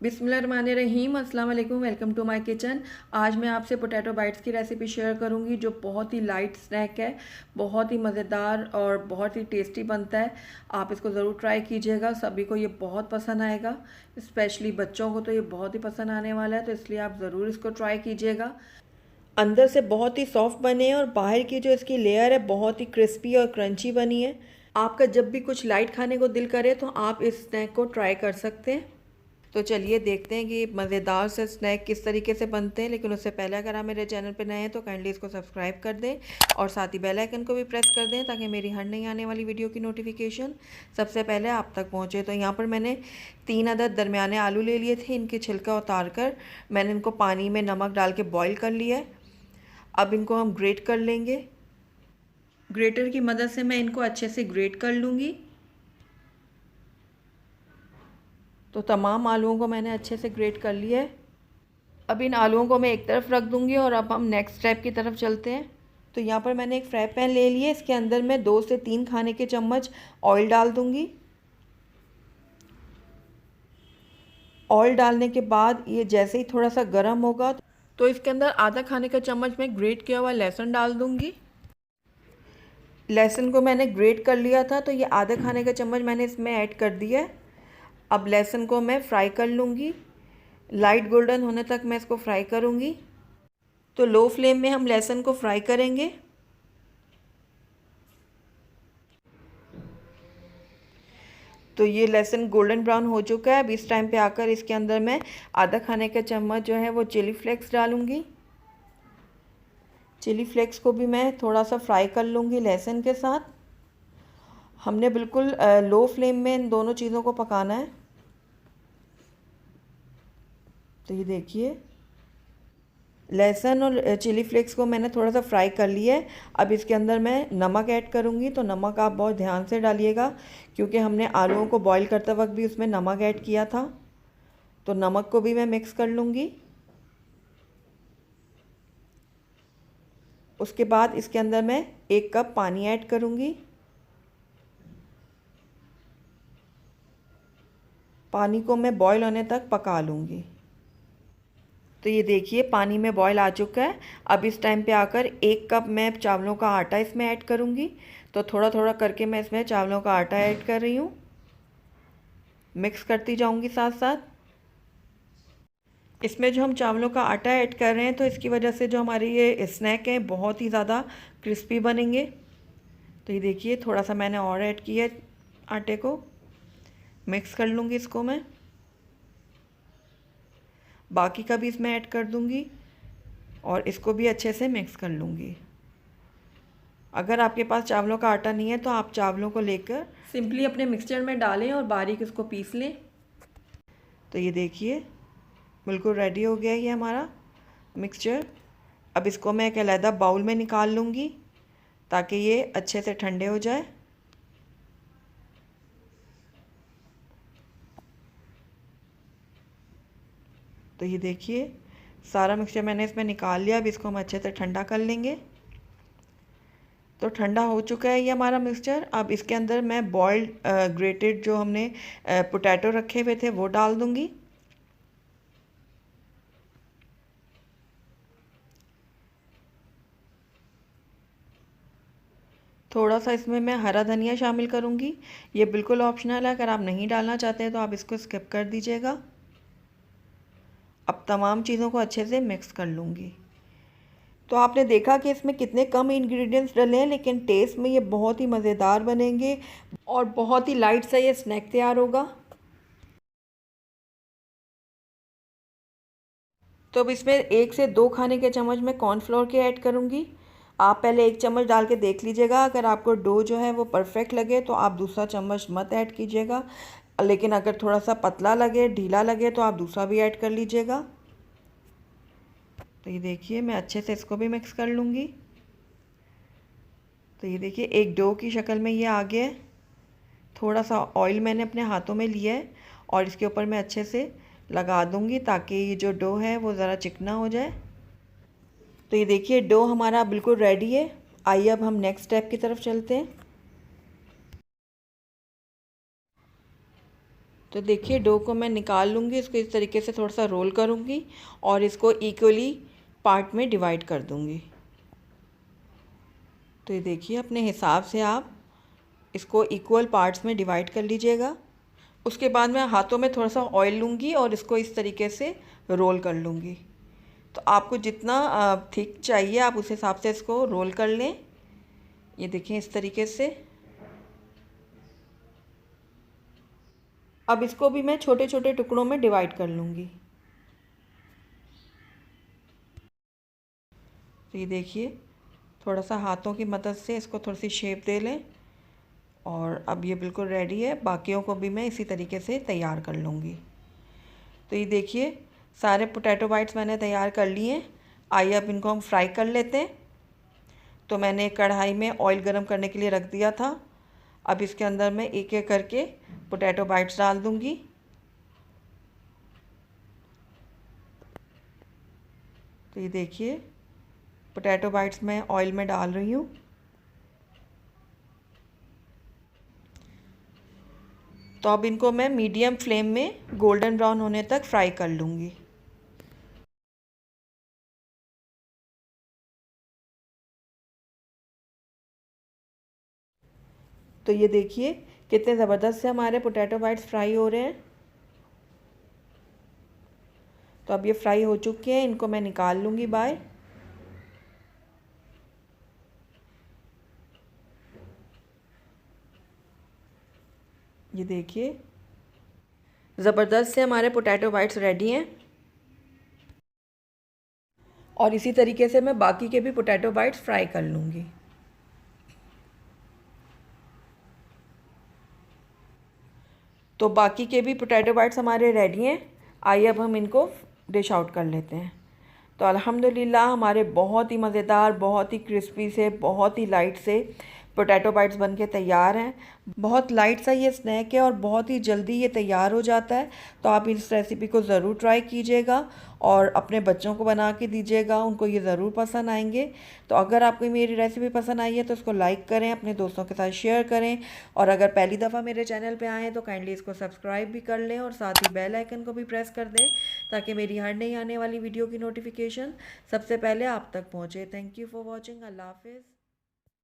बिस्मिल्लाहिर्रहमानिर्रहीम, अस्सलाम वालेकुम। Welcome to my kitchen. आज मैं आपसे पोटैटो बाइट्स की रेसिपी शेयर करूंगी जो बहुत ही लाइट स्नैक है, बहुत ही मज़ेदार और बहुत ही टेस्टी बनता है। आप इसको ज़रूर ट्राई कीजिएगा, सभी को ये बहुत पसंद आएगा। स्पेशली बच्चों को तो ये बहुत ही पसंद आने वाला है, तो इसलिए आप ज़रूर इसको ट्राई कीजिएगा। अंदर से बहुत ही सॉफ्ट बने हैं और बाहर की जो इसकी लेयर है बहुत ही क्रिस्पी और क्रंची बनी है। आपका जब भी कुछ लाइट खाने को दिल करे तो आप इस स्नैक को ट्राई कर सकते हैं। तो चलिए देखते हैं कि मज़ेदार से स्नैक किस तरीके से बनते हैं। लेकिन उससे पहले अगर आप मेरे चैनल पर नए हैं तो काइंडली इसको सब्सक्राइब कर दें और साथ ही बेल आइकन को भी प्रेस कर दें ताकि मेरी हर नई आने वाली वीडियो की नोटिफिकेशन सबसे पहले आप तक पहुंचे। तो यहाँ पर मैंने 3 अदद दरमियाने आलू ले लिए थे। इनके छिलका उतार कर मैंने इनको पानी में नमक डाल के बॉईल कर लिया है। अब इनको हम ग्रेट कर लेंगे। ग्रेटर की मदद से मैं इनको अच्छे से ग्रेट कर लूँगी। तो तमाम आलूओं को मैंने अच्छे से ग्रेट कर लिया है। अब इन आलूओं को मैं एक तरफ रख दूंगी और अब हम नेक्स्ट स्टेप की तरफ चलते हैं। तो यहाँ पर मैंने एक फ्राई पैन ले लिया। इसके अंदर मैं 2 से 3 खाने के चम्मच ऑयल डाल दूंगी। ऑयल डालने के बाद ये जैसे ही थोड़ा सा गर्म होगा तो इसके अंदर आधा खाने का चम्मच मैं ग्रेट किया हुआ लहसुन डाल दूंगी। लहसुन को मैंने ग्रेट कर लिया था तो ये आधा खाने का चम्मच मैंने इसमें ऐड कर दिया है। अब लहसुन को मैं फ्राई कर लूँगी। लाइट गोल्डन होने तक मैं इसको फ्राई करूँगी। तो लो फ्लेम में हम लहसुन को फ्राई करेंगे। तो ये लहसुन गोल्डन ब्राउन हो चुका है। अब इस टाइम पे आकर इसके अंदर मैं आधा खाने का चम्मच जो है वो चिली फ्लेक्स डालूँगी। चिली फ्लेक्स को भी मैं थोड़ा सा फ्राई कर लूँगी लहसुन के साथ। हमने बिल्कुल लो फ्लेम में इन दोनों चीज़ों को पकाना है। तो ये देखिए लहसुन और चिली फ्लेक्स को मैंने थोड़ा सा फ्राई कर लिया है। अब इसके अंदर मैं नमक ऐड करूँगी। तो नमक आप बहुत ध्यान से डालिएगा क्योंकि हमने आलूओं को बॉईल करते वक्त भी उसमें नमक ऐड किया था। तो नमक को भी मैं मिक्स कर लूँगी। उसके बाद इसके अंदर मैं 1 कप पानी ऐड करूँगी। पानी को मैं बॉईल होने तक पका लूँगी। तो ये देखिए पानी में बॉईल आ चुका है। अब इस टाइम पे आकर 1 कप मैं चावलों का आटा इसमें ऐड करूँगी। तो थोड़ा थोड़ा करके मैं इसमें चावलों का आटा ऐड कर रही हूँ। मिक्स करती जाऊँगी साथ साथ। इसमें जो हम चावलों का आटा ऐड कर रहे हैं तो इसकी वजह से जो हमारी ये स्नैक है बहुत ही ज़्यादा क्रिस्पी बनेंगे। तो ये देखिए थोड़ा सा मैंने और ऐड किया आटे को। मिक्स कर लूँगी इसको मैं। बाकी का भी इसमें ऐड कर दूँगी और इसको भी अच्छे से मिक्स कर लूँगी। अगर आपके पास चावलों का आटा नहीं है तो आप चावलों को लेकर सिंपली अपने मिक्सचर में डालें और बारीक इसको पीस लें। तो ये देखिए बिल्कुल रेडी हो गया ये हमारा मिक्सचर। अब इसको मैं एक अलग बाउल में निकाल लूँगी ताकि ये अच्छे से ठंडे हो जाए। तो ये देखिए सारा मिक्सचर मैंने इसमें निकाल लिया। अब इसको हम अच्छे से ठंडा कर लेंगे। तो ठंडा हो चुका है ये हमारा मिक्सचर। अब इसके अंदर मैं बॉइल्ड ग्रेटेड जो हमने पोटैटो रखे हुए थे वो डाल दूँगी। थोड़ा सा इसमें मैं हरा धनिया शामिल करूँगी। ये बिल्कुल ऑप्शनल है, अगर आप नहीं डालना चाहते हैं तो आप इसको स्किप कर दीजिएगा। अब तमाम चीज़ों को अच्छे से मिक्स कर लूँगी। तो आपने देखा कि इसमें कितने कम इंग्रेडिएंट्स डले हैं लेकिन टेस्ट में ये बहुत ही मज़ेदार बनेंगे और बहुत ही लाइट सा ये स्नैक तैयार होगा। तो अब इसमें 1 से 2 खाने के चम्मच मैं कॉर्नफ्लोर के ऐड करूँगी। आप पहले 1 चम्मच डाल के देख लीजिएगा। अगर आपको डो जो है वो परफेक्ट लगे तो आप दूसरा चम्मच मत ऐड कीजिएगा। लेकिन अगर थोड़ा सा पतला लगे, ढीला लगे तो आप दूसरा भी ऐड कर लीजिएगा। तो ये देखिए मैं अच्छे से इसको भी मिक्स कर लूँगी। तो ये देखिए एक डो की शक्ल में ये आ गया है। थोड़ा सा ऑयल मैंने अपने हाथों में लिया है और इसके ऊपर मैं अच्छे से लगा दूँगी ताकि ये जो डो है वो ज़रा चिकना हो जाए। तो ये देखिए डो हमारा बिल्कुल रेडी है। आइए अब हम नेक्स्ट स्टेप की तरफ चलते हैं। तो देखिए डो को मैं निकाल लूँगी, इसको इस तरीके से थोड़ा सा रोल करूँगी और इसको इक्वली पार्ट में डिवाइड कर दूँगी। तो ये देखिए अपने हिसाब से आप इसको इक्वल पार्ट्स में डिवाइड कर लीजिएगा। उसके बाद मैं हाथों में थोड़ा सा ऑयल लूँगी और इसको इस तरीके से रोल कर लूँगी। तो आपको जितना थिक चाहिए आप उस हिसाब से इसको रोल कर लें। ये देखिए इस तरीके से। अब इसको भी मैं छोटे छोटे टुकड़ों में डिवाइड कर लूँगी। तो ये देखिए थोड़ा सा हाथों की मदद से इसको थोड़ी सी शेप दे लें और अब ये बिल्कुल रेडी है। बाकियों को भी मैं इसी तरीके से तैयार कर लूँगी। तो ये देखिए सारे पोटैटो बाइट्स मैंने तैयार कर लिए हैं। आइए अब इनको हम फ्राई कर लेते हैं। तो मैंने कढ़ाई में ऑयल गरम करने के लिए रख दिया था। अब इसके अंदर मैं एक एक करके पोटैटो बाइट्स डाल दूँगी। तो ये देखिए पोटैटो बाइट्स मैं ऑयल में डाल रही हूँ। तो अब इनको मैं मीडियम फ्लेम में गोल्डन ब्राउन होने तक फ्राई कर लूँगी। तो ये देखिए कितने ज़बरदस्त से हमारे पोटैटो बाइट्स फ्राई हो रहे हैं। तो अब ये फ्राई हो चुके हैं, इनको मैं निकाल लूँगी बाहर। ये देखिए ज़बरदस्त से हमारे पोटैटो बाइट्स रेडी हैं और इसी तरीके से मैं बाकी के भी पोटैटो बाइट्स फ्राई कर लूँगी। तो बाकी के भी पोटैटो बाइट्स हमारे रेडी हैं। आइए अब हम इनको डिश आउट कर लेते हैं। तो अल्हम्दुलिल्लाह हमारे बहुत ही मज़ेदार, बहुत ही क्रिस्पी से, बहुत ही लाइट से पोटैटो बाइट्स बनके तैयार हैं। बहुत लाइट सा ये स्नैक है और बहुत ही जल्दी ये तैयार हो जाता है। तो आप इस रेसिपी को ज़रूर ट्राई कीजिएगा और अपने बच्चों को बना के दीजिएगा, उनको ये ज़रूर पसंद आएंगे। तो अगर आपको मेरी रेसिपी पसंद आई है तो इसको लाइक करें, अपने दोस्तों के साथ शेयर करें और अगर पहली दफ़ा मेरे चैनल पे आएँ तो काइंडली इसको सब्सक्राइब भी कर लें और साथ ही बेल आइकन को भी प्रेस कर दें ताकि मेरी हर नई आने वाली वीडियो की नोटिफिकेशन सबसे पहले आप तक पहुँचे। Thank you for watching. अल्लाह हाफिज़।